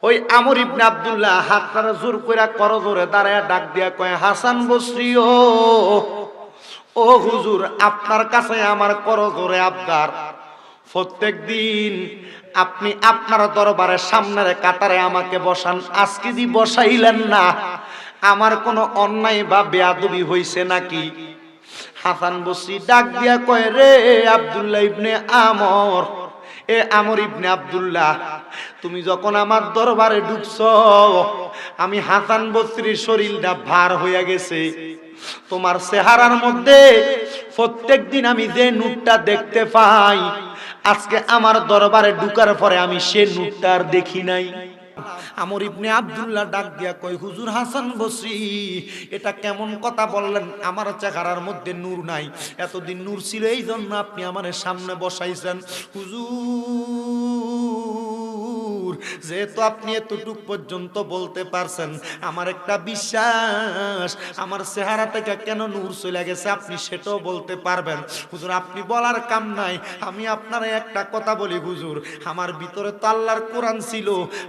ওই আমর ইবনে আব্দুল্লাহ হাতটা জোর কইরা করজোরে দাঁড়ায় ডাক দিয়া কয়, হাসান বসরি ও হুজুর, আপনার কাছে আমার করজোরে আবদার, প্রত্যেক দিন আপনি আপনার দরবারের সামনের কাতারে আমাকে বসান, আজকে দি বসাইলেন না, আমার কোনো অন্যায় বা বেয়াদবি হইছে নাকি? হাসান বসরি ডাক দিয়া কয়, রে আব্দুল্লাহ ইবনে আমর, এ আমর ইবনে আব্দুল্লাহ, তুমি যখন আমার দরবারে ঢুকছো, আমি হাসান বসরির শরীরটা ভার হইয়া গেছে। তোমার চেহারার মধ্যে প্রত্যেক দিন আমি যে নূরটা দেখতে পাই, আজকে আমার দরবারে ঢুকার পরে আমি সে নূরটা আর দেখি নাই। আমর ইবনে আব্দুল্লাহ ডাক দিয়া কয়, হুজুর হাসান বসরি, এটা কেমন কথা বললেন? আমার চেহারার মধ্যে নূর নাই, এতদিন নূর ছিল, এই জন্য আপনি আমার সামনে বসাইছেন। হুজুর, যেহেতু আপনি এতটুক পর্যন্ত বলতে পারছেন, আমার একটা বিশ্বাস, আমার চেহারা থেকে কেন নূর চলে গেছে আপনি সেটাও বলতে পারবেন। হুজুর, আপনি বলার কাম নাই, আমি আপনার একটা কথা বলি হুজুর, আমার ভিতরে তো আল্লাহর কোরআন ছিল।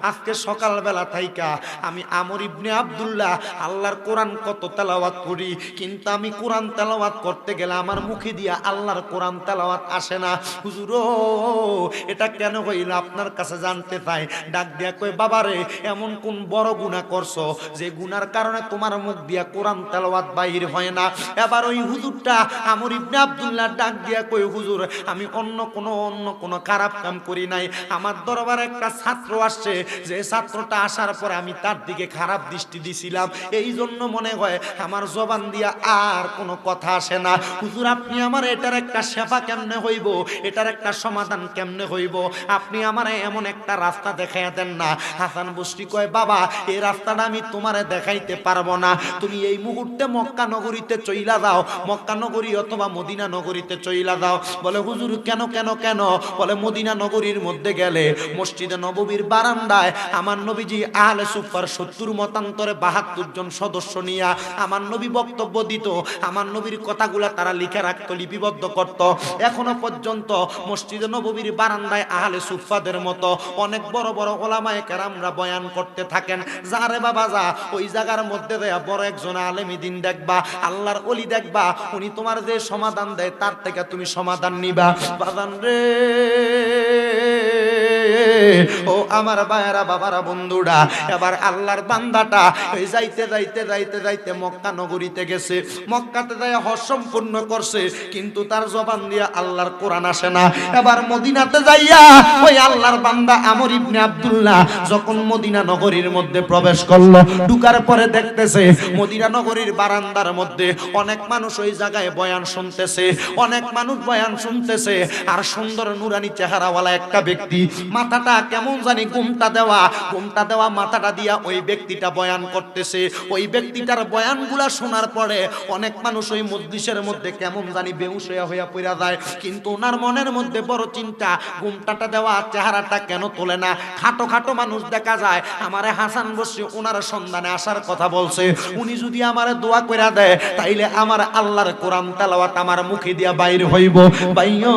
আজকে সকালবেলা থাইকা আমি আমর ইবনে আব্দুল্লাহ আল্লাহর কোরআন কত তেলাওয়াত করি, কিন্তু আমি কোরআন তেলাওয়াত করতে গেলে আমার মুখে দিয়া আল্লাহর কোরআন তেলাওয়াত আসে না। হুজুর, এটা কেন হইল আপনার কাছে জানতে চাই। ডাক দিয়া কই, বাবারে, এমন কোন বড় গুনাহ করছো যে গুনার কারণে তোমার মুখ দিয়া কোরআন তেলাওয়াত বাহির হয় না? এবার ওই হুজুরটা আমর ইবনে আব্দুল্লাহ ডাক দিয়া কই, হুজুর, আমি অন্য কোনো খারাপ কাম করি নাই। আমার দরবারে একটা ছাত্র আসছে, যে ছাত্রটা আসার পরে আমি তার দিকে খারাপ দৃষ্টি দিছিলাম, এই জন্য মনে হয় আমার জবান দিয়া আর কোনো কথা আসে না। হুজুর, আপনি আমার এটার একটা সেবা কেমনে হইব, এটার একটা সমাধান কেমনে হইব, আপনি আমার এমন একটা রাস্তা দেখাইয়া দেন না। হাসান বসরি কয়, বাবা, এই রাস্তাটা আমি তোমারে দেখাইতে পারবো না, তুমি এই মুহূর্তে মক্কা নগরীতে চইলা যাও, মক্কা নগরী অথবা মদিনা নগরীতে চইলা যাও। বলে, হুজুর, কেন কেন কেন? বলে, মদিনা নগরীর মধ্যে গেলে মসজিদে নববীর বারান্দায় আমার নবীজি আহলে সুফার 70 মতান্তরে 72 জন সদস্য নিয়া আমার নবী বক্তব্য দিত, আমার নবীর কথাগুলা তারা লিখে রাখতো, লিপিবদ্ধ করত। এখনো পর্যন্ত মসজিদে নববীর বারান্দায় আহলে সুফাদের মতো অনেক বড় বড় ওলামায়ে কেরামরা বয়ান করতে থাকেন। যারে বাবা যা, ওই জায়গার মধ্যে দেয়া বড় একজন আলেম দিন দেখবা, আল্লাহর ওলি দেখবা, উনি তোমার যে সমাধান দেয় তার থেকে তুমি সমাধান নিবা। বাজান রে, ও আমার ভাইয়েরা, বাবারা, বন্ধুরা, এবার আল্লাহর বান্দাটা ওই যাইতে যাইতে যাইতে যাইতে মক্কা নগরীতে গেছে, মক্কাতে যাইয়া হজ সম্পূর্ণ করছে, কিন্তু তার জবান দিয়া আল্লাহর কোরআন আসে না। এবার মদিনাতে যাইয়া ওই আল্লাহর বান্দা আমর ইবনে আব্দুল্লাহ যখন মদিনা নগরীর মধ্যে প্রবেশ করলো, ঢুকার পরে দেখতেছে মদিনা নগরীর বারান্দার মধ্যে অনেক মানুষ ওই জায়গায় বয়ান শুনতেছে, অনেক মানুষ বয়ান শুনতেছে, আর সুন্দর নুরানি চেহারাওয়ালা একটা ব্যক্তি, মাথাটা কেমন জানি ঘুমটা দেওয়া মাথাটা দিয়া ওই ব্যক্তিটা বয়ান করতেছে। ওই ব্যক্তিটার বয়ানগুলা শোনার পরে অনেক মানুষ ওই মজলিসের মধ্যে কেমন জানি বেহুশ হইয়া পড়া যায়, কিন্তু ওনার মনের মধ্যে বড় চিন্তা, ঘুমটাটা দেওয়া চেহারাটা কেন তোলে না? খাটো খাটো মানুষ দেখা যায়, আমারে হাসান বসরি ওনার সন্ধানে আসার কথা বলছে, উনি যদি আমারে দোয়া কইরা দেয় তাইলে আমার আল্লাহর কোরআন তেলাওয়াত আমার মুখে দিয়া বাইর হইব। ভাইও,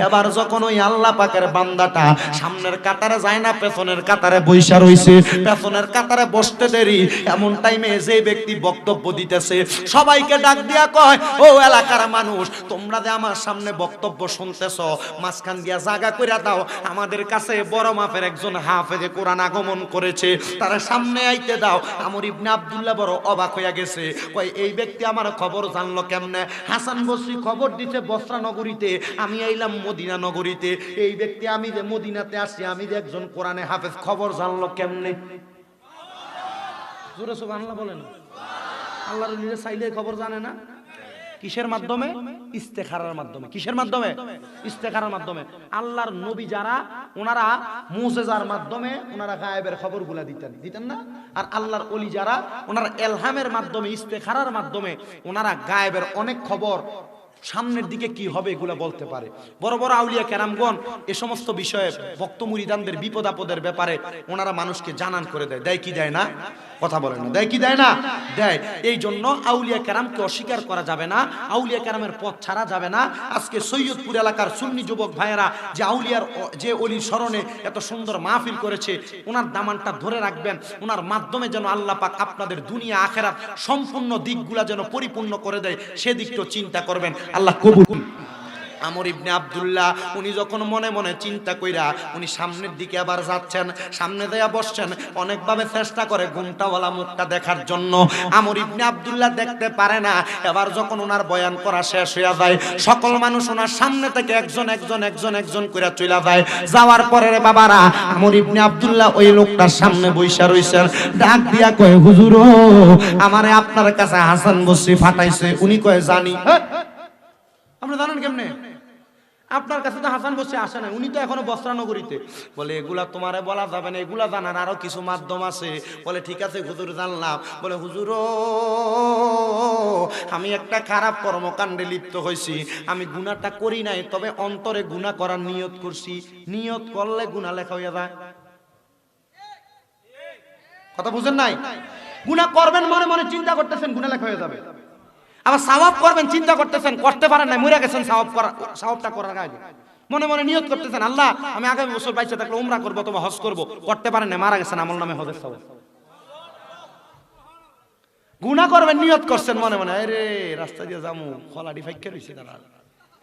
এবার যখন ওই আল্লাহ পাকের বান্দাটা সামনের কাতারে যায় না, পেছনের কাতারে বইসা রইছে, পেছনের কাতারে বসতে দেরি, এমন টাইমে যে ব্যক্তি বক্তব্য দিতেছে সবাইকে ডাক দিয়া কয়, ও এলাকার মানুষ, তোমরা যে আমার সামনে বক্তব্য শুনতেছো, মাঝখান দিয়া জায়গা কইরা দাও, আমাদের কাছে বড় মাপের একজন হাফেজে কোরআন আগমন করেছে, তারা সামনে আইতে দাও। আমর ইবনে আব্দুল্লাহ বড় অবাক হইয়া গেছে, কয়, এই ব্যক্তি আমার খবর জানলো কেমনে? হাসান বসরি খবর দিতে বসরা নগরীতে, আমি আইলাম মদিনা নগরীতে, এই ব্যক্তি আমি যে মদিনাতে আসছি, আমি যে একজন কোরআনে হাফেজ, খবর জানলো কেমনে? জোরে সুবহানাল্লাহ বলেন। আল্লাহর ওলিরা চাইলে খবর জানে না। কিসের মাধ্যমে? ইস্তেখারার মাধ্যমে। কিসের মাধ্যমে? ইস্তেখারার মাধ্যমে। আল্লাহর নবী যারা, ওনারা মুজিজার মাধ্যমে ওনারা গায়েবের খবরগুলা দিতেন না, আর আল্লাহর ওলি যারা, ওনারা ইলহামের মাধ্যমে, ইস্তেখারার মাধ্যমে ওনারা গায়েবের অনেক খবর সামনের দিকে কি হবে এগুলা বলতে পারে। বড় বড় আউলিয়া কেরামগণ এ সমস্ত বিষয়ে ভক্ত মুরিদানদের বিপদ আপদের ব্যাপারে ওনারা মানুষকে জানান করে দেয়। দেয় কি দেয় না? কথা বলেন না, দেয় কি দেয় না? দেয়। এই জন্য আউলিয়া কেরামকে অস্বীকার করা যাবে না, আউলিয়া কেরামের পথ ছাড়া যাবে না। আজকে সৈয়দপুর এলাকার সুন্নি যুবক ভাইয়েরা যে আউলিয়ার যে অলির স্মরণে এত সুন্দর মাহফিল করেছে, ওনার দামানটা ধরে রাখবেন। ওনার মাধ্যমে যেন আল্লাহ পাক আপনাদের দুনিয়া আখেরাত সম্পূর্ণ দিকগুলা যেন পরিপূর্ণ করে দেয়, সেদিকটাও চিন্তা করবেন। আল্লাহ কবুল। আমর ইবনে আব্দুল্লাহ উনি যখন মনে মনে চিন্তা কইরা উনি সামনের দিকে আবার যাচ্ছেন, সামনে দেয়া বসছেন, অনেকভাবে চেষ্টা করে ঘুমটাওয়ালা মুখটা দেখার জন্য। আমর ইবনে আব্দুল্লাহ দেখতে পারে না। এবার যখন ওনার বয়ান করা শেষ হয়ে যায়, সকল মানুষ ওনার সামনে থেকে একজন একজন একজন একজন করে চলে যায়। যাওয়ার পরে রে বাবারা, আমর ইবনে আব্দুল্লাহ ওই লোকটার সামনে বইসা রইছেন। ডাক দিয়া কয়, হুজুর আমারে আপনার কাছে হাসান বসরি ফাটাইছে। উনি কয়, জানি। আপনি জানেন কেমনে? আপনার কাছে তো হাসান বসে আসে না, উনি তো এখনো বস্ত্রানগরীতে। বলে এগুলা তোমারে বলা যাবে না, এগুলা জানার আরো কিছু মাধ্যম আছে। বলে ঠিক আছে হুজুর, জানলাম। বলে হুজুর আমি একটা খারাপ কর্মকাণ্ডে লিপ্ত হয়েছি, আমি গুনাহটা করি নাই, তবে অন্তরে গুনাহ করার নিয়ত করছি। নিয়ত করলে গুনাহ লেখা হয়ে যায়। কথা বুঝেন নাই? গুনাহ করবেন মনে মনে চিন্তা করতেছেন, গুনাহ লেখা হয়ে যাবে। আবার সওয়াব করবেন চিন্তা করতেছেন, করতে পারেন না, মরে গেছেন সওয়াবটা করার আগে। মনে মনে নিয়ত করতেছেন, আল্লাহ আমি আগামী বছর বাইচে থাকলে উমরা করব অথবা হজ করব, করতে পারেন না, মারা গেছেন, আমল নামে হজের সওয়াব। গুনাহ করবেন নিয়ত করছেন মনে মনে, আরে রাস্তা দিয়ে যামু, খলাডি ফাইক্কা রইছে, দাঁড়া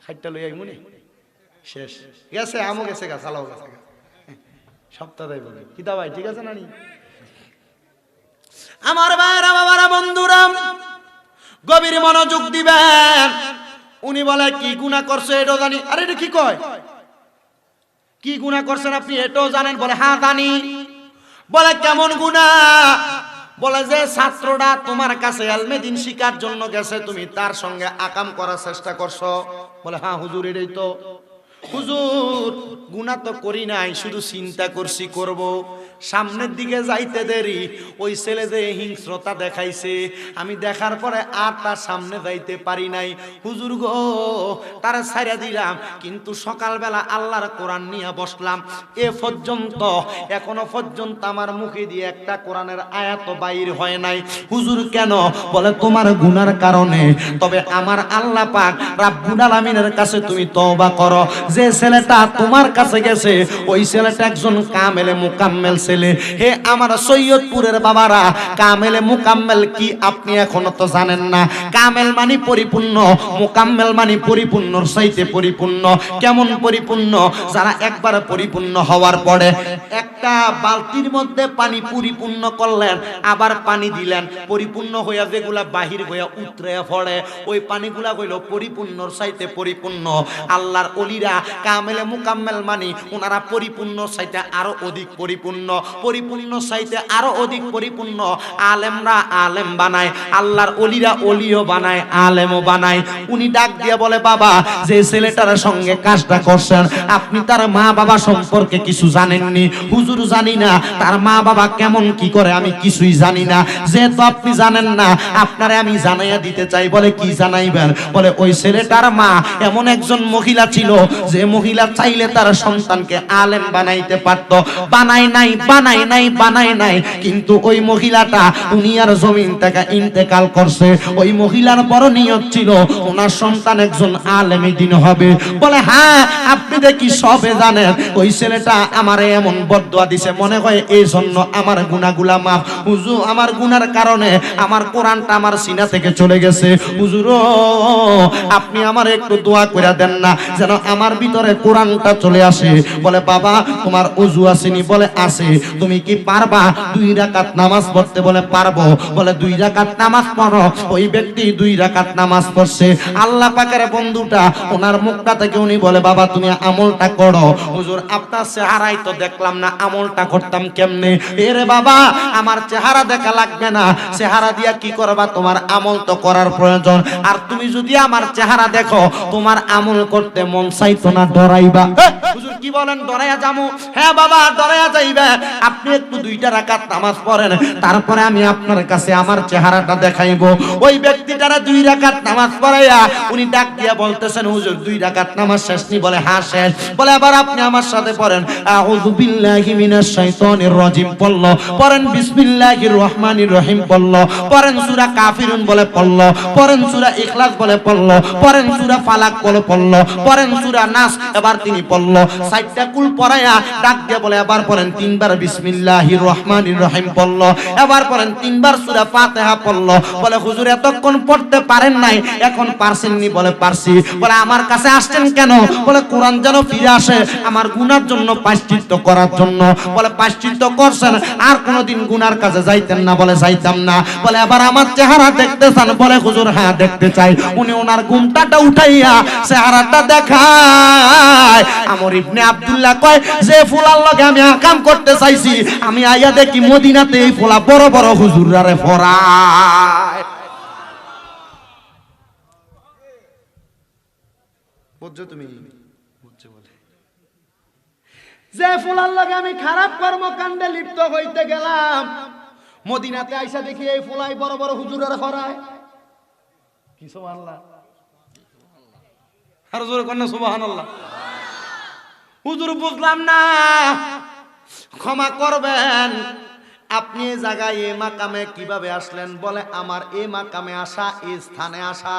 খাইটটা লই আইমুনি, শেষ গেছে, আমও গেছে গা, চালাও গেছে গা, সপ্তাহ দেয় বলে কিতা ভাই, ঠিক আছে নানি? আমার ভাইরা বাবারা বন্ধুরা গভীর মনোযোগ দিবেন। উনি বলে কি গুনাহ করছে এটাও জানি। আরে এটা কি কয়? কি গুনাহ করছেন আপনি এটাও জানেন? বলে হ্যাঁ জানি। বলে কেমন গুনাহ? বলে যে ছাত্রটা তোমার কাছে ইলমে দ্বীন শিখার জন্য গেছে, তুমি তার সঙ্গে আকাম করার চেষ্টা করছো। বলে হ্যাঁ হুজুর এটাই তো। হুজুর গুনাহ তো করি নাই, শুধু চিন্তা করছি করব। সামনের দিকে যাইতে দেরি ওই ছেলে যে হিংস্রতা দেখাইছে, আমি দেখার পরে আর তার সামনে যাইতে পারি নাই। হুজুর গো তারা ছাইরা দিলাম, কিন্তু সকালবেলা আল্লাহর কোরআন নিয়ে বসলাম, এ পর্যন্ত এখনো পর্যন্ত আমার মুখে দিয়ে একটা কোরআনের আয়াত বাইর হয় নাই। হুজুর কেন? বলে তোমার গুনার কারণে। তবে আমার আল্লাহ পাক রাব্বুল আলামিনের কাছে তুমি তওবা করো। যে ছেলেটা তোমার কাছে গেছে ওই ছেলেটা একজন কামেলে মুকাম্মেল ছেলে। হে আমার সৈয়দপুরের বাবারা, কামেলে মুকাম্মেল কি আপনি এখনো তো জানেন না? কামেল মানে পরিপূর্ণ, মুকাম্মেল মানে পরিপূর্ণর চাইতে পরিপূর্ণ। কেমন পরিপূর্ণ? যারা একবার পরিপূর্ণ হওয়ার পরে একটা বালতির মধ্যে পানি পরিপূর্ণ করলেন, আবার পানি দিলেন, পরিপূর্ণ হইয়া যেগুলা বাহির হইয়া উতরে পড়ে ওই পানিগুলা হইল পরিপূর্ণর চাইতে পরিপূর্ণ। আল্লাহর ওলিরা কামেলে মুকাম্মেল মানে ওনারা পরিপূর্ণ চাইতে আরো অধিক পরিপূর্ণ, পরিপূর্ণ চাইতে আরো অধিক পরিপূর্ণ। আলেমরা আলেম বানায়, আল্লাহর ওলিরা ওলিও বানায়, আলেমও বানায়। উনি ডাক দিয়ে বলে, বাবা যে ছেলেটার সঙ্গে কাজটা করছেন আপনি তার মা বাবা সম্পর্কে কিছু জানেননি? হুজুর জানি না, তার মা বাবা কেমন কি করে আমি কিছুই জানি না। যেহেতু আপনি জানেন না আপনারে আমি জানাইয়া দিতে চাই। বলে কি জানাইবেন? বলে ওই ছেলেটার মা এমন একজন মহিলা ছিল যে মহিলা চাইলে তার সন্তানকে আলেম বানাইতে পারত। বানায় নাই, বানায় নাই, বানায় নাই, কিন্তু ওই মহিলাটা দুনিয়ার জমিন থেকে ইন্তেকাল করছে। ওই মহিলার বড় নিয়ত ছিল ওনার সন্তান একজন আলেমে দ্বীন হবে। বলে হ্যাঁ আপনি দেখি সবে জানেন। ওই ছেলেটা আমারে এমন বদদুয়া দিছে, মনে হয় এই জন্য আমার গুনাহগুলা মাফ। হুজুর আমার গুনার কারণে আমার কোরআনটা আমার সিনা থেকে চলে গেছে। হুজুর আপনি আমার একটু দোয়া করে দেন না যেন আমার ভিতরে কোরআনটা চলে আসে। বলে বাবা তোমার ওযু আসেনি? বলে আছে। তুমি কি পারবা 2 রাকাত নামাজ পড়তে? বলে পারবো। বলে 2 রাকাত নামাজ পড়ো। ওই ব্যক্তি 2 রাকাত নামাজ পড়ছে। আল্লাহ পাকের বন্ধুটা ওনার মুখটা থেকে উনি বলে, বাবা তুমি আমলটা করো। হুজুর আপনার চেহারাই তো দেখলাম না, আমলটা করতাম কেমনে? এরে বাবা আমার চেহারা দেখা লাগবে না, চেহারা দিয়া কি করবা? তোমার আমল তো করার প্রয়োজন। আর তুমি যদি আমার চেহারা দেখো তোমার আমল করতে মন চাইতো চাইতো না ডরাইবা। হুজুর কি বলেন ডরাইয়া যামু? হ্যাঁ বাবা ডরাইয়া যাইবা। আপনি একটু 2টা রাকাত নামাজ পড়েন, তারপরে আমি আপনার কাছে আমার চেহারাটা দেখাইবো। ওই ব্যক্তিটারা 2 রাকাত নামাজ পড়াইয়া উনি ডাক দিয়া বলতেছেন হুজুর 2 রাকাত নামাজ শেষ নি? বলে হ্যাঁ শেষ। বলে এবার আপনি আমার সাথে পড়েন আউযু বিল্লাহি মিনাশ শাইতানির রাজিম পড়ল, পড়েন বিসমিল্লাহির রহমানির রহিম পড়ল, পড়েন সূরা কাফিরুন বলে পড়ল, পড়েন সূরা ইখলাস বলে পড়ল, পড়েন সূরা ফালাক বলে পড়ল, পড়েন সূরা নাস। এবার তিনি পড়ল 4টা কুল পড়ায়া ডাক দিয়ে বলে এবার পড়েন 3বার বিসমিল্লাহির রহমানির রহিম পড়ল, এবার পড়েন 3বার সূরা ফাতিহা পড়ল। বলে হুজুর এতক্ষণ পড়তে পারেন নাই, এখন পারছেননি? বলে পারছি। বলে আমার কাছে আসছেন কেন? বলে কোরআন যেন ফিরে আসে আমার গুনার জন্য, প্রায়শ্চিত্ত করার জন্য। বলে প্রায়শ্চিত্ত করছেন আর কোনোদিন গুনার কাছে যাইতেন না? বলে যাইতাম না। বলে এবার আমার চেহারা দেখতে চান? বলে হুজুর হ্যাঁ দেখতে চাই। উনি ওনার ঘুমটাটা উঠাইয়া চেহারাটা দেখায়। আমর ইবনে আব্দুল্লাহ কয় যে ফুলার লগে আমি আকাম করতে চাইছি, আমি আইয়া দেখি মদিনাতে এই ফুলা বড় বড় হুজুররারে ফরায়। বুঝছো তুমি? বুঝছো? বলে যে ফুলার লগে আমি খারাপ কর্মকাণ্ডে লিপ্ত হইতে গেলাম, মদিনাতে আইসা দেখি এই ফুলাই বড় বড় হুজুররারে ফরায়। কি সুবহানাল্লাহ? আর জোরে কোন সুবহানাল্লাহ। হুজুর বুঝলাম না, ক্ষমা করবেন, আপনি এই জায়গায় এই মাকামে কিভাবে আসলেন? বলে আমার এই মাকামে আসা, এই স্থানে আসা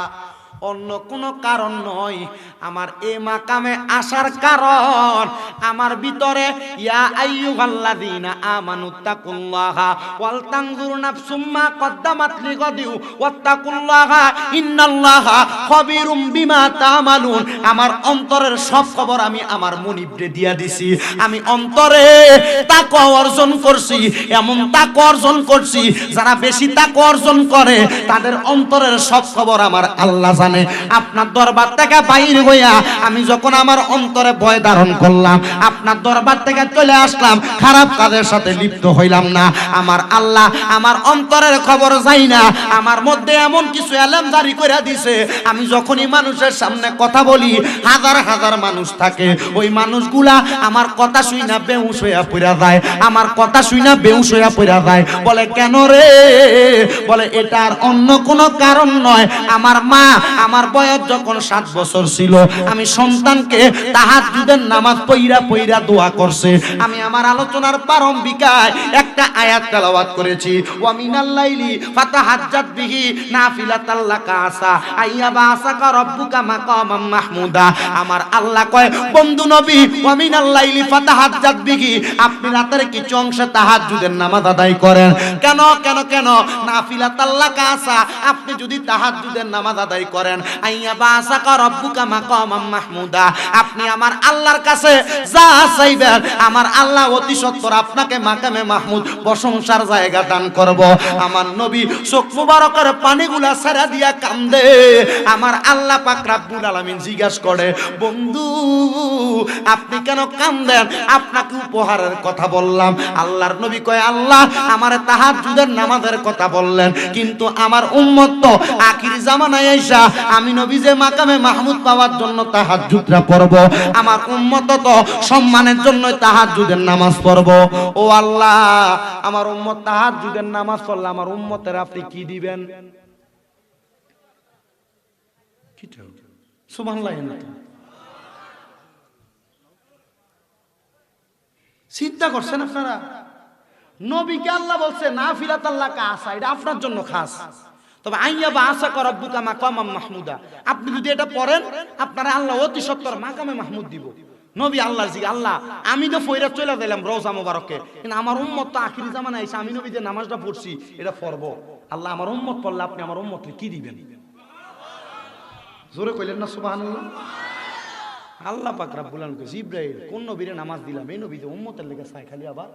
অন্য কোনো কারণ নয়। আমার এই মাকামে আসার কারণ আমার ভিতরে ইয়া আইয়ুহাল্লাযীনা আমানুত্তাকুল্লাহা ওয়াল তানজুর নাফসুম মা কদ্দামাত লিগাদিউ ওয়াত্তাকুল্লাহা ইন্নাল্লাহা খাবীরুম বিমা তা'মালুন। আমার অন্তরের সব খবর আমি আমার মুনিবরে দিয়া দিছি। আমি অন্তরে তাকওয়া অর্জন করছি, এমন তাকওয়া অর্জন করছি যারা বেশি তাকওয়া অর্জন করে তাদের অন্তরের সব খবর আমার আল্লাহ জানে। আপনার দরবার থেকে বাইর হইয়া আমি যখন আমার অন্তরে ভয় ধারণ করলাম, আপনার দরবার থেকে চলে আসলাম, খারাপ কাজের সাথে লিপ্ত হইলাম না, আমার আল্লাহ আমার অন্তরের খবর যাই না। আমার মধ্যে এমন কিছু এলেম জারি করে দিছে, আমি যখনই মানুষের সামনে কথা বলি হাজার হাজার মানুষ থাকে, ওই মানুষগুলা আমার কথা শুই না বেহুশ হইয়া পড়া যায়, আমার কথা শুই না বেহুশ হইয়া পড়া যায়। বলে কেন রে? বলে এটা আর অন্য কোনো কারণ নয়। আমার মা আমার বয়স যখন 7 বছর ছিল, আমি সন্তানকে তাহাজ্জুদের নামাজ পইরা পইরা দোয়া করছে। আমি আমার আলোচনার প্রারম্ভিকায় একটা আয়াত তেলাওয়াত করেছি, ওয়া মিনাল লাইলি ফাতাহাজ্জাত বিহি নাফিলাতাল লাকা আসা আইয়াবাসাকা রাব্বুকা মাকামাম মাহমুদা। আমার আল্লাহ কয় বন্ধু নবী, ওয়া মিনাল লাইলি ফাতাহাজ্জাত বিহি, আপনি রাতের কিছু অংশে তাহাজ্জুদের নামাজ আদায় করেন। কেন কেন কেন? নাফিলাতাল লাকা আসা, আপনি যদি তাহাজ্জুদের নামাজ আদায় করেন, আইয়াবাসাকা রাব্বুকা মাকামাম মাহমুদা, আপনি আমার আল্লাহর কাছে যা চাইবেন আমার আল্লাহ অতি সত্বর আপনাকে মাকামে মাহমুদ প্রশংসার জায়গা দান করব। আমার নবী চোখ মুবারকের পানিগুলা ছেড়ে দিয়া কান্দে। আমার আল্লাহ পাক রব্বুল আলামিন জিজ্ঞাসা করে বন্ধু আপনি কেন কান্দেন? আপনাকে উপহারের কথা বললাম। আল্লাহর নবী কয় আল্লাহ আমারে তাহাজ্জুদের নামাজের কথা বললেন, কিন্তু আমার উম্মত তো আখির জামানায় আইসা আমি নবী যে মাকামে মাহমুদ পাওয়ার জন্য তাহাজ্জুদরা পড়ব, আমার উম্মত তো সম্মানের জন্য তাহাজ্জুদের নামাজ পড়ব। ও আল্লাহ আমার উম্মত তাহাজ্জুদের নামাজ পড়লে আমার উম্মতের আপনি কি দিবেন? কি তো সুবহানাল্লাহ। চিন্তা করছেন আপনারা? নবীকে আল্লাহ বলছে নাফিলাতাল লাকা আসা, এটা আপনার জন্য খাস। তবে আইয়াবাসাকা রাব্বুকা মাকামাম মাহমুদা, আপনি যদি এটা পড়েন আপনারা আল্লাহ অতি সত্বর মাকামে মাহমুদ দিব। নবী আল্লাহর জিজ্ঞাসা, আল্লাহ আমি তো ফয়রা চলে গেলাম রওজা মোবারকে, কিন্তু আমার উম্মত তো আখিরি জামানায় এসে আমি নবী যে নামাজটা পড়ছি এটা পড়ব, আল্লাহ আমার উম্মত পড়লে আপনি আমার উম্মতকে কি দিবেন? জোরে কইলেন না সুবহানাল্লাহ। আল্লাহ পাক রব্বুল আলামিন কয় জিবরাইল কোন নবীরে নামাজ দিলাম, এই নবী যে উম্মতের লেগে চাই খালি। আবার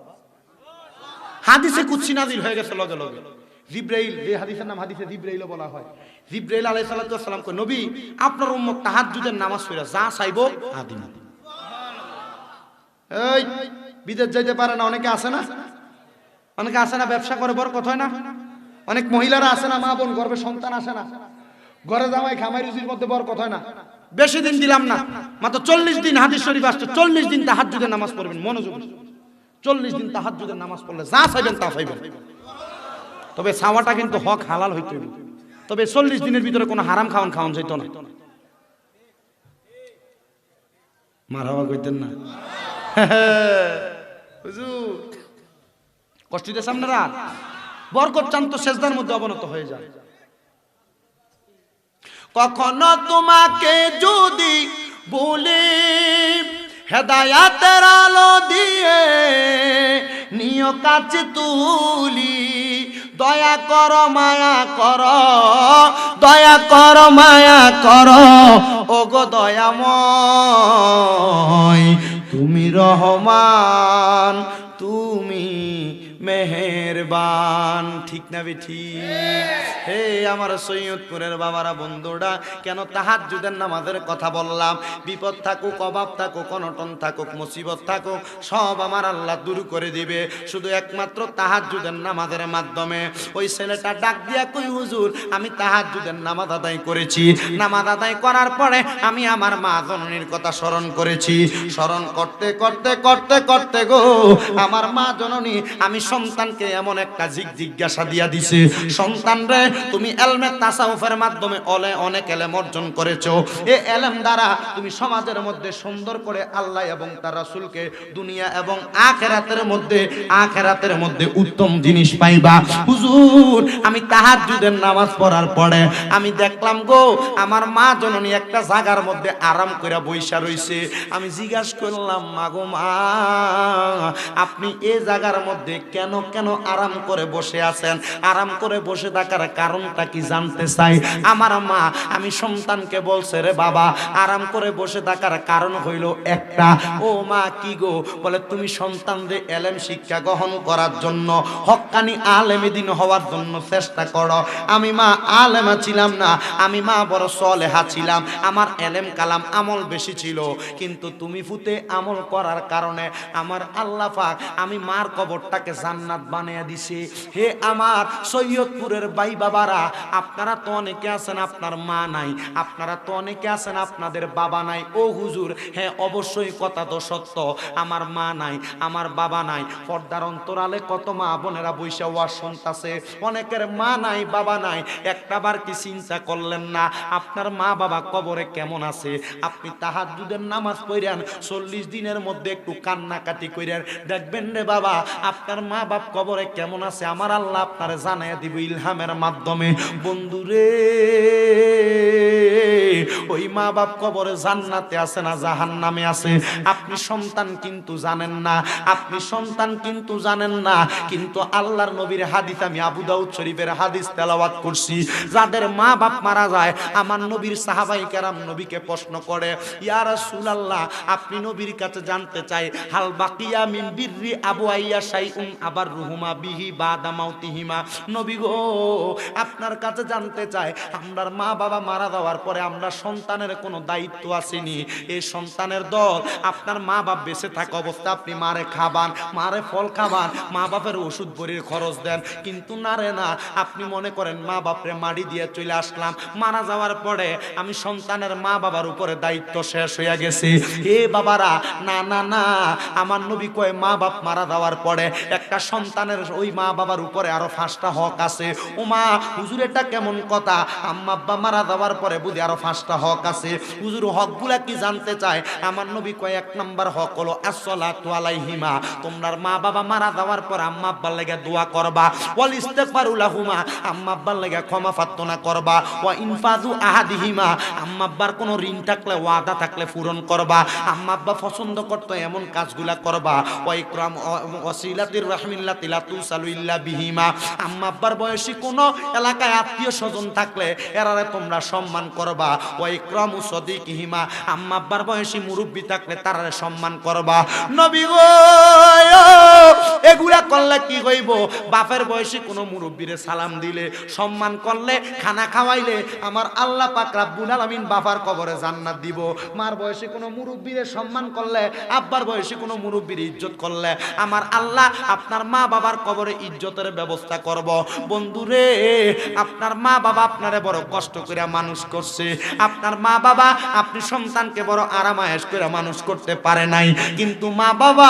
হাদিসে কুদসি নাযিল হয়ে গেছে লগে লগে। জিবরাইল, যে হাদিসের নাম হাদিসে জিবরাইলও বলা হয়, জিবরাইল আলাইহিস সালাতু ওয়াস সালাম কয় নবী আপনার উম্মত তাহাজ্জুদের নামাজ পড়া যা চাইবো আদিন। এই বিদেশ যাইতে পারে না অনেকে আছে না, অনেকে আছে না ব্যবসা করে বরকত হয় না, অনেক মহিলারা আছে না মা বোন গর্ভে সন্তান আসে না, ঘরে জামাই খামাই রুজির মধ্যে বরকত হয় না, বেশি দিন দিলাম না, মাত্র 40 দিন। হাদিস শরীফ আসছে 40 দিন তাহাজ্জুদের নামাজ পড়বেন। মনোযোগ, 40 দিন তাহাজ্জুদের নামাজ পড়লে যা চাইবেন তা পাইবেন। তবে চাওয়াটা কিন্তু হক হালাল হইতে হবে। তবে 40 দিনের ভিতরে কোনো হারাম খাওয়ান যেত না। মারহাবা কইতেন না হুজুর, কষ্ট দিতেছে আপনারা। বরকত চান তো সেজদার মধ্যে অবনত হয়ে যায়। কখনো তোমাকে যদি বলি হেদায়াতের আলো দিয়ে নিয় কাছে তুলি, দয়া কর মায়া কর, দয়া কর মায়া কর, ওগো দয়াময় তুমি রহমান, তুমি মেহেরবান। ঠিক না বেঠি? হে আমার সৈয়দপুরের বাবারা, বন্ধুরা, কেন তাহাজ্জুদের নামাজের কথা বললাম? বিপদ থাকুক, অভাব থাকুক, অনটন থাকুক, মুসিবত থাকুক, সব আমার আল্লাহ দূর করে দিবে শুধু একমাত্র তাহাজ্জুদের নামাজের মাধ্যমে। ওই ছেলেটা ডাক দিয়া কই, হুজুর আমি তাহাজ্জুদের নামাজ আদায় করেছি, নামাজ আদায় করার পরে আমি আমার মা জননীর কথা স্মরণ করেছি। স্মরণ করতে করতে করতে করতে গো আমার মা জননী আমি সন্তানকে এমন একটা জিজ্ঞাসা দিয়া দিছে, সন্তান রে তুমি এলমে তাসাউফের মাধ্যমে অনেক এলেম অর্জন করেছো, এই এলেম দ্বারা তুমি সমাজের মধ্যে সুন্দর করে আল্লাহ এবং তার রাসূলকে দুনিয়া এবং আখিরাতের মধ্যে উত্তম জিনিস পাইবা। হুজুর আমি তাহাজ্জুদের নামাজ পড়ার পরে আমি দেখলাম গো আমার মা জননী একটা জায়গার মধ্যে আরাম করে বইসা রইছে। আমি জিজ্ঞাসা করলাম, মা গো মা, আপনি এই জায়গার মধ্যে কেন কেন আরাম করে বসে আছেন? আরাম করে বসে থাকার কারণটা কি জানতে চাই। আমার মা আমি সন্তানকে বলছে, রে বাবা আরাম করে বসে থাকার কারণ হইল একটা। ও মা কি গো? বলে তুমি সন্তানদের এলেম শিক্ষা গ্রহণ করার জন্য, হক্কানি আলেমে দিন হওয়ার জন্য চেষ্টা করো। আমি মা আলেমা ছিলাম না, আমি মা বড় সলেহা ছিলাম, আমার এলেম কালাম আমল বেশি ছিল, কিন্তু তুমি ফুতে আমল করার কারণে আমার আল্লাহ পাক আমি মার কবরটাকে জান্নাত বানিয়ে দিছি। হে আমার সৈয়দপুরের ভাই বাবারা, আপনারা তো অনেকে আছেন আপনার মা নাই, আপনারা তো অনেকে আছেন আপনাদের বাবা নাই। ও হুজুর, হ্যাঁ অবশ্যই কথা তো সত্য, আমার মা নাই, আমার বাবা নাই। পর্দার অন্তরালে কত মা বোনেরা বৈশা ওয়াজ শুনতাছে, অনেকের মা নাই, বাবা নাই। একটাবার কি চিন্তা করলেন না আপনার মা বাবা কবরে কেমন আছে? আপনি তাহাজ্জুদের নামাজ পড়েন, 40 দিনের মধ্যে একটু কান্নাকাটি কইরেন, দেখবেন রে বাবা আপনার মা বাপ কবরে কেমন আছে আমার আল্লাহ আপনারে জানাইয়া দিব ইলহামের মাধ্যমে। বন্ধুরে, ওই মা বাপ কবরে জান্নাতে আছে না জাহান্নামে আছে আপনি সন্তান কিন্তু জানেন না, আপনি সন্তান কিন্তু জানেন না। কিন্তু আল্লাহর নবীর হাদিস, আমি আবু দাউদ শরীফের হাদিস তেলাওয়াত করছি, যাদের মা বাপ মারা যায় আমার নবীর সাহাবায়ে কেরাম নবীকে প্রশ্ন করে, ইয়া রাসূলুল্লাহ আপনি নবীর কাছে জানতে চাই, হাল বাকিয়া মিন বিররি আবু আইয়া শাইউন আবার রুহুমা বিহি বাদা মাউতিহিমা। নবী গো আপনার কাছে জানতে চাই, আমরার মা বাবা মারা যাওয়ার পরে আমরা সন্তানের কোনো দায়িত্ব আসেনি? এই সন্তানের দল আপনার মা বাপ বেঁচে থাকা অবস্থা আপনি মারে খাবান, মারে ফল খাবান, মা বাপের ওষুধ বড়ির খরচ দেন, কিন্তু না রে না, আপনি মনে করেন মা বাপরে মাটি দিয়ে চলে আসলাম, মারা যাওয়ার পরে আমি সন্তানের মা বাবার উপরে দায়িত্ব শেষ হয়ে গেছে। এ বাবারা, না না না, আমার নবী কয় মা বাপ মারা যাওয়ার পরে একটা সন্তানের ওই মা বাবার উপরে আরো 5টা হক আছে। ও মা, হুজুর এটা কেমন কথা? আম্মা আব্বা মারা যাওয়ার পরে বুঝি আরো 5টা হক আছে। হুজুর হকগুলা কি জানতে চায়? আমার নবী কয় 1 নাম্বার হক হলো আসসালাতু আলাইহিমা, তোমরার মা বাবা মারা যাওয়ার পর আম্মা আব্বার লাগা দোয়া করবা, ওয়াল ইস্তিগফারু লাহুমা, আম্মা আব্বার লাগা ক্ষমা প্রার্থনা করবা, ওয়া ইনফাযু আহাদিহিমা, আম্মা আব্বার কোনো ঋণ থাকলে ওয়াদা থাকলে পূরণ করবা, আম্মা আব্বা পছন্দ করতো এমন কাজগুলা করবা, ওয়া ইকরাম ওয়াসিলাতির রাহমিল্লাতি লা তুসালু ইল্লা বিহিমা, আম্মা আব্বার বয়সী কোনো এলাকায় আত্মীয় স্বজন থাকলে এরারে তোমরা সম্মান করবা, ওয়া ইকরামু সাদিকিহিমা, আম্মা আব্বার বয়সী মুরব্বি থাকলে তারারে সম্মান করবা। নবী গো এগুলা করলে কি হইব? বাপের বয়সী কোনো মুরব্বিরে সালাম দিলে, সম্মান করলে, খানা খাওয়াইলে আমার আল্লাহ পাক রব্বুল আলামিন বাবার কবরে জান্নাত দিব। মার বয়সী কোনো মুরব্বিরে সম্মান করলে, আব্বার বয়সী কোনো মুরব্বির ইজ্জত করলে আমার আল্লাহ আপনার মা বাবার কবরে ইজ্জতের ব্যবস্থা করব। বন্ধুরে, আপনার মা বাবা আপনারে বড় কষ্ট করে মানুষ করছে, আপনার মা বাবা আপনি সন্তানকে বড় আরামায়েশ করে মানুষ করতে পারে নাই, কিন্তু মা বাবা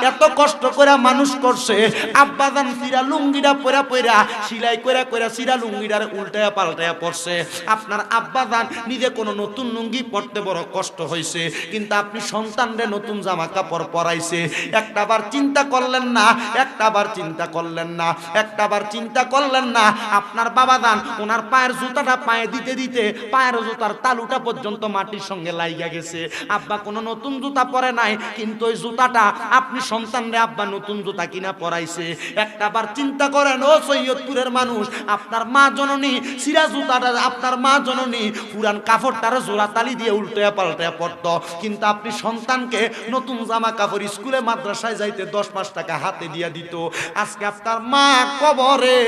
এত কষ্ট করে মানুষ করছে। আব্বাজান সিরা লুঙ্গিটা পরা পরা সিলাই করে করে সিরা লুঙ্গিটার উল্টায়া পাল্টায়া পড়ছে। আপনার আব্বাজান নিজে কোনো নতুন লুঙ্গি পরতে বড় কষ্ট হয়েছে, কিন্তু আপনি সন্তানরে নতুন জামা কাপড় পরাইছে। একটাবার চিন্তা করলেন না, একটাবার চিন্তা করলেন না, একটাবার চিন্তা করলেন না। আপনার বাবাজান ওনার পায়ের জুতাটা পায়ে দিতে দিতে পায়ের জুতার তালুটা পর্যন্ত মাটির সঙ্গে লাইগা গেছে। আব্বা কোনো নতুন জুতা পরে নাই, কিন্তু ওই জুতাটা আপনি সন্তানরে আব্বা নতুন জুতা কিনা পরাইছে। একটাবার চিন্তা করেন ও সৈয়দপুরের মানুষ, আপনার মা জননী সিরা জুতাটা আপনার মা জননী পুরান কাপড়টারে জোড়া তালি দিয়ে উল্টায়া পাল্টায়া পড়তো, কিন্তু আপনি সন্তানকে নতুন জামা কাপড় স্কুলে মাদ্রাসায় যাইতে 10 টাকা হাতে দিয়ে দিত। আজকে আপনার মা কবরে,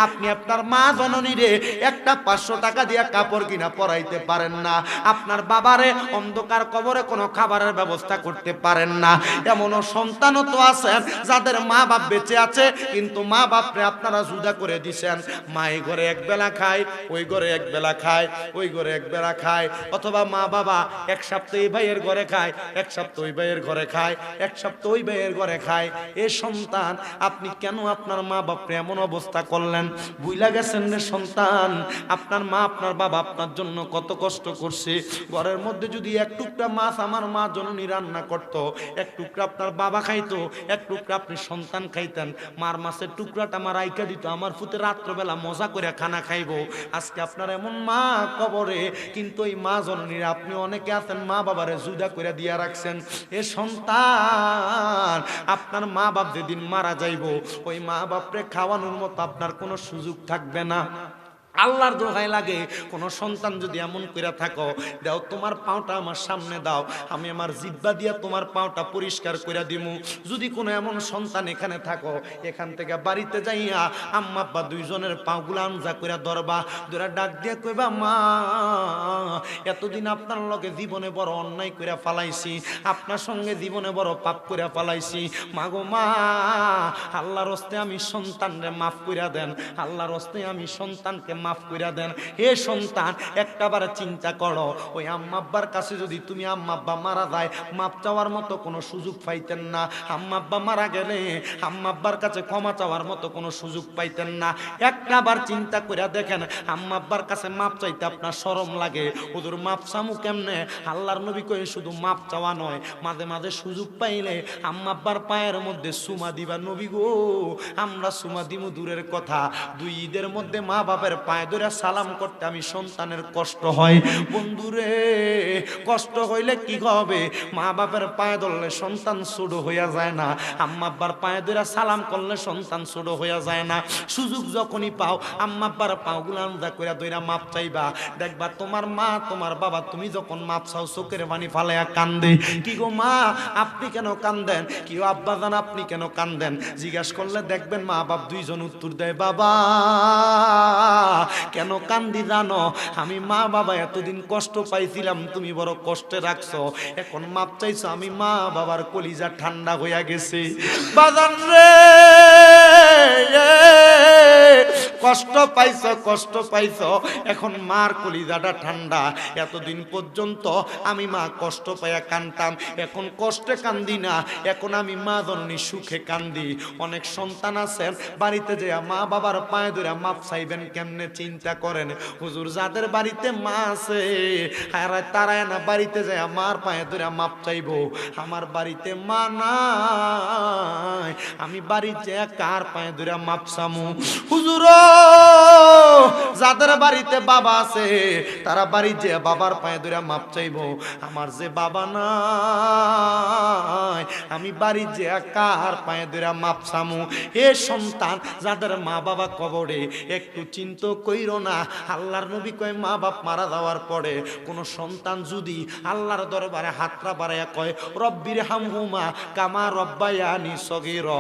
আপনি আপনার মা জননীরে একটা 500 টাকা দিয়ে কাপড় কিনা পরাইতে পারেন না। আপনার বাবারে অন্ধকার কবরে কোনো খাবারের ব্যবস্থা করতে পারেন না। এমনও সন্তানও তো আছেন যাদের মা বাপ বেঁচে আছে, কিন্তু মা বাপরে আপনারা জুদা করে দিছেন। মা এই ঘরে এক বেলা খায়, ওই ঘরে এক বেলা খায়, ওই ঘরে এক বেলা খায়, অথবা মা বাবা এক সপ্তাহ এই ভাইয়ের ঘরে খায়, এক সপ্তাহ ওই ভাইয়ের ঘরে খায়, এক সপ্তাহ ওই ভাইয়ের ঘরে খায়। এ সন্তান, আপনি কেন আপনার মা বাপরে এমন অবস্থা করলেন? ভুইলা গেছেন রে সন্তান, আপনার মা আপনার বাবা আপনার জন্য কত কষ্ট করছে। ঘরের মধ্যে যদি এক টুকরা মাছ আমার মা জননী রান্না করতো, এক টুকরা আপনার বাবা খাইতো, এক টুকরা আপনি সন্তান খাইতেন, মার মাছের টুকরাটা আমার আইকা দিত, আমার ফুতে রাত্রবেলা মজা করে খানা খাইবো। আজকে আপনার এমন মা কবরে, কিন্তু ওই মা জননীরা আপনি অনেকে আছেন মা বাবারে জুদা করে দিয়া রাখছেন। এ সন্তান, আপনার মা বাপ যেদিন মারা যাইবো, ওই মা বাপরে খাওয়ানোর মতো আপনার কোনো সুযোগ থাকবে না। আল্লাহর দোহাই লাগে, কোন সন্তান যদি এমন করে থাকো, দাও তোমার পাওটা আমার সামনে দাও, আমি আমার জিব্বা দিয়া তোমার পাওটা পরিষ্কার করে দিমু। যদি কোনো এমন সন্তান এখানে থাকো, এখান থেকে বাড়িতে যাইয়া আম্মা আব্বা দুইজনের পাগুলা আঞ্জা করে ধরবা, ধরে ডাক দিয়ে কইবা, মা এতদিন আপনার লগে জীবনে বড় অন্যায় করে ফালাইছি, আপনার সঙ্গে জীবনে বড় পাপ করে ফালাইছি, মাগো মা আল্লাহর হস্তে আমি সন্তানরে মাফ করে দেন, আল্লাহর হস্তে আমি সন্তানকে মাফ করে দেন। হে সন্তান, একটাবার চিন্তা করো, ওই আম্মা আব্বার কাছে যদি তুমি আম্মা আব্বা মারা যায় মাপ চাওয়ার মতো কোনো সুযোগ পাইতেন না, আম্মা আব্বা মারা গেলে আম্মা আব্বার কাছে ক্ষমা চাওয়ার মতো কোনো সুযোগ পাইতেন না। একটাবার চিন্তা করে দেখেন, আম্মা আব্বার কাছে মাপ চাইতে আপনার শরম লাগে, হুজুর মাপ চামু কেমনে? আল্লাহর নবী কয়ে শুধু মাপ চাওয়া নয়, মাঝে মাঝে সুযোগ পাইলে আম্মা আব্বার পায়ের মধ্যে সুমা দিবা। নবী গো, আমরা সুমা দিমু দূরের কথা, 2 ঈদের মধ্যে মা বাপের পায়ে ধরে সালাম করতে আমি সন্তানের কষ্ট হয়। বন্ধুরে, কষ্ট হইলে কি হবে? মা বাপের পায়ে ধরলে সন্তান ছোট হইয়া যায় না, আম্মা আব্বার পায়ে ধরে সালাম করলে সন্তান ছোট হইয়া যায় না। সুযোগ যখনই পাও আম্মা আব্বার পাগুলো আঞ্জা করে ধইরা মাপ চাইবা, দেখবা তোমার মা তোমার বাবা তুমি যখন মাপ চাও চোখের পানি ফালাইয়া কান্দে। কি গো মা, আপনি কেন কান্দেন? কি আব্বা জান আপনি কেন কান্দেন? জিজ্ঞাসা করলে দেখবেন মা বাপ দুইজন উত্তর দেয়, বাবা কেন কান্দি জানো? আমি মা বাবা এতদিন কষ্ট পাইছিলাম, তুমি বড় কষ্টে রাখছো, এখন মাপ চাইছো, আমি মা বাবার কলিজা ঠান্ডা হইয়া গেছে। বাজান রে, কষ্ট পাইছো, কষ্ট পাইছো, এখন মার কলিজাটা ঠান্ডা। এতদিন পর্যন্ত আমি মা কষ্ট পাইয়া কান্দতাম, এখন কষ্টে কান্দি না, এখন আমি মা জননী সুখে কান্দি। অনেক সন্তান আছেন বাড়িতে যে মা বাবার পায়ে ধরে মাপ চাইবেন কেমনে চিন্তা করেন। হুজুর যাদের বাড়িতে মা আছে তারা না বাড়িতে যায় মার পায়ে ধরে মাপ চাইবো, আমার বাড়িতে মা নাই, আমি বাড়িতে কার পায়ে ধরে মাপ চামু? হুজুর যাদের বাড়িতে বাবা আছে তারা বাড়ি যে বাবার পায়ে ধরে মাপ চাইবো, আমার যে বাবা নাই আমি বাড়ি যে কার পায়ে ধরে মাপ চামু? এ সন্তান, যাদের মা বাবা কবরে একটু চিন্তা কইরো না। আল্লাহর নবী কয়, মা বাপ মারা যাওয়ার পরে কোন সন্তান যদি আল্লাহর দরবারে হাতটা বাড়াইয়া কয়, রব্বির হামহুমা কামা রব্বায়ানি সগীরা,